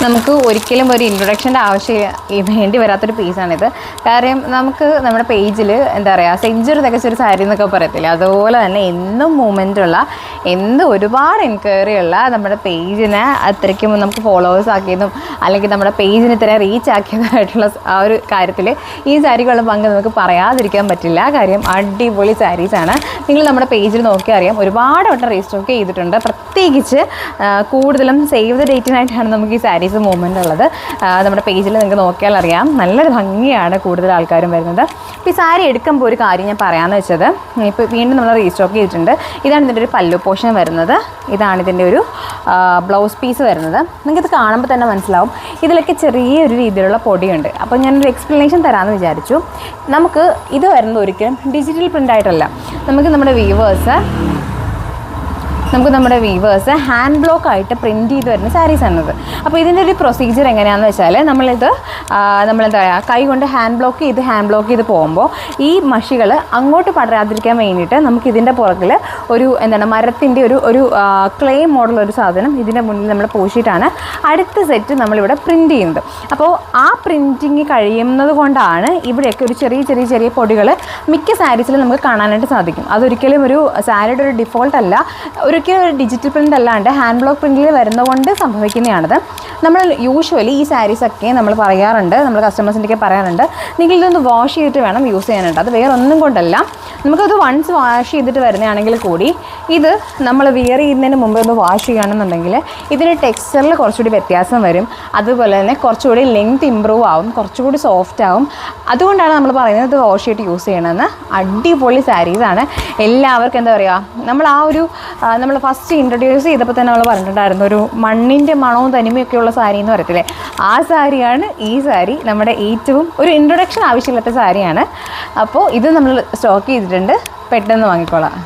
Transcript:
നമുക്ക് ഒരിക്കലും ഒരു ഇൻട്രൊഡക്ഷൻ്റെ ആവശ്യം വേണ്ടി വരാത്തൊരു പീസാണിത്. കാര്യം നമുക്ക് നമ്മുടെ പേജിൽ എന്താ പറയുക, സെഞ്ചുറി തികച്ചൊരു സാരി എന്നൊക്കെ പറയത്തില്ല, അതുപോലെ തന്നെ എന്നും മൂവ്മെൻറ്റുള്ള ഒരുപാട് എൻക്വയറി ഉള്ള നമ്മുടെ പേജിനെ അത്രയ്ക്കും നമുക്ക് ഫോളോവേഴ്സ് ആക്കിയതും അല്ലെങ്കിൽ നമ്മുടെ പേജിന് ഇത്ര റീച്ച് ആക്കിയതായിട്ടുള്ള ആ ഒരു കാര്യത്തിൽ ഈ സാരികളുടെ പങ്ക് നമുക്ക് പറയാതിരിക്കാൻ പറ്റില്ല. കാര്യം അടിപൊളി സാരീസാണ്. നിങ്ങൾ നമ്മുടെ പേജിൽ നോക്കിയാൽ അറിയാം, ഒരുപാട് വട്ടം റീസ്റ്റോക്ക് ചെയ്തിട്ടുണ്ട്. പ്രത്യേകിച്ച് കൂടുതലും സേവ് ദ ഡേറ്റിനായിട്ടാണ് നമുക്ക് ഈ സാരീസ് മൂവ്മെൻ്റ് ഉള്ളത്. നമ്മുടെ പേജിൽ നിങ്ങൾക്ക് നോക്കിയാൽ അറിയാം, നല്ലൊരു ഭംഗിയാണ് കൂടുതൽ ആൾക്കാരും വരുന്നത്. ഇപ്പോൾ ഈ സാരി എടുക്കുമ്പോൾ ഒരു കാര്യം ഞാൻ പറയാമെന്ന് വെച്ചത്, ഇപ്പോൾ വീണ്ടും നമ്മൾ റീസ്റ്റോക്ക് ചെയ്തിട്ടുണ്ട്. ഇതാണ് ഇതിൻ്റെ ഒരു പല്ലു പോർഷൻ വരുന്നത്, ഇതാണ് ഇതിൻ്റെ ഒരു ബ്ലൗസ് പീസ് വരുന്നത്. നിങ്ങൾക്കിത് കാണുമ്പോൾ തന്നെ മനസ്സിലാവും ഇതിലൊക്കെ ചെറിയൊരു രീതിയിലുള്ള പൊടിയുണ്ട്. അപ്പോൾ ഞാനൊരു എക്സ്പ്ലനേഷൻ തരാമെന്ന് വിചാരിച്ചു. നമുക്ക് ഇത് വരുന്നത് ഒരിക്കലും ഡിജിറ്റൽ പ്രിൻ്റ് ആയിട്ടല്ല. നമുക്ക് നമ്മുടെ വീവേഴ്സ് ഹാൻഡ് ബ്ലോക്ക് ആയിട്ട് പ്രിൻറ്റ് ചെയ്ത് വരുന്ന സാരീസാണിത്. അപ്പോൾ ഇതിൻ്റെ ഒരു പ്രൊസീജിയർ എങ്ങനെയാണെന്ന് വെച്ചാൽ, നമ്മളെന്താ പറയുക, കൈ കൊണ്ട് ഹാൻഡ് ബ്ലോക്ക് ചെയ്ത് പോകുമ്പോൾ ഈ മഷികൾ അങ്ങോട്ട് പടരാതിരിക്കാൻ വേണ്ടിയിട്ട് നമുക്ക് ഇതിൻ്റെ പുറകിൽ ഒരു മരത്തിൻ്റെ ഒരു ക്ലേ മോഡലൊരു സാധനം ഇതിൻ്റെ മുന്നിൽ നമ്മൾ പൂശിയിട്ടാണ് അടുത്ത സെറ്റ് നമ്മളിവിടെ പ്രിൻറ്റ് ചെയ്യുന്നത്. അപ്പോൾ ആ പ്രിൻറ്റിങ് കഴിയുന്നത് കൊണ്ടാണ് ഇവിടെയൊക്കെ ഒരു ചെറിയ പൊടികൾ മിക്ക സാരീസിലും നമുക്ക് കാണാനായിട്ട് സാധിക്കും. അതൊരിക്കലും ഒരു സാരിയുടെ ഒരു ഡിഫോൾട്ട് അല്ല, ഒരിക്കലും ഒരു ഡിജിറ്റൽ പ്രിൻ്റ് അല്ലാണ്ട് ഹാൻഡ് ബ്ലോക്ക് പ്രിൻറ്റിൽ വരുന്നതുകൊണ്ട് സംഭവിക്കുന്നതാണത്. നമ്മൾ യൂഷ്വലി ഈ സാരീസൊക്കെ നമ്മൾ പറയാറുണ്ട്, നമ്മൾ കസ്റ്റമേഴ്സിൻ്റെയൊക്കെ പറയാറുണ്ട്, നിങ്ങൾ ഇതൊന്ന് വാഷ് ചെയ്തിട്ട് വേണം യൂസ് ചെയ്യാനായിട്ട്. അത് വേറെ ഒന്നും കൊണ്ടല്ല, നമുക്കത് വൺസ് വാഷ് ചെയ്തിട്ട് വരുന്നതാണെങ്കിൽ കൂടി ഇത് നമ്മൾ വിയർ ചെയ്യുന്നതിന് മുമ്പ് ഒന്ന് വാഷ് ചെയ്യുകയാണെന്നുണ്ടെങ്കിൽ ഇതിന് ടെക്സ്ചറിൽ കുറച്ചുകൂടി വ്യത്യാസം വരും. അതുപോലെ തന്നെ കുറച്ചുകൂടി ലെങ്ത് ഇമ്പ്രൂവ് ആവും, കുറച്ചുകൂടി സോഫ്റ്റ് ആവും. അതുകൊണ്ടാണ് നമ്മൾ പറയുന്നത് ഇത് വാഷ് ചെയ്തിട്ട് യൂസ് ചെയ്യണമെന്ന്. അടിപൊളി സാരീസാണ്. എല്ലാവർക്കും എന്താ പറയുക, നമ്മൾ ഫസ്റ്റ് ഇൻട്രൊഡ്യൂസ് ചെയ്തപ്പോൾ തന്നെ നമ്മൾ പറഞ്ഞിട്ടുണ്ടായിരുന്നു, ഒരു മണ്ണിൻ്റെ മണവും തനിമയൊക്കെയുള്ള സാരി എന്ന് പറയത്തില്ലേ, ആ സാരിയാണ് ഈ സാരി. നമ്മുടെ ഏറ്റവും ഒരു ഇൻട്രൊഡക്ഷൻ ആവശ്യമില്ലാത്ത സാരിയാണ്. അപ്പോൾ ഇത് നമ്മൾ സ്റ്റോക്ക് ചെയ്തിട്ടുണ്ട്, പെട്ടെന്ന് വാങ്ങിക്കോളാം.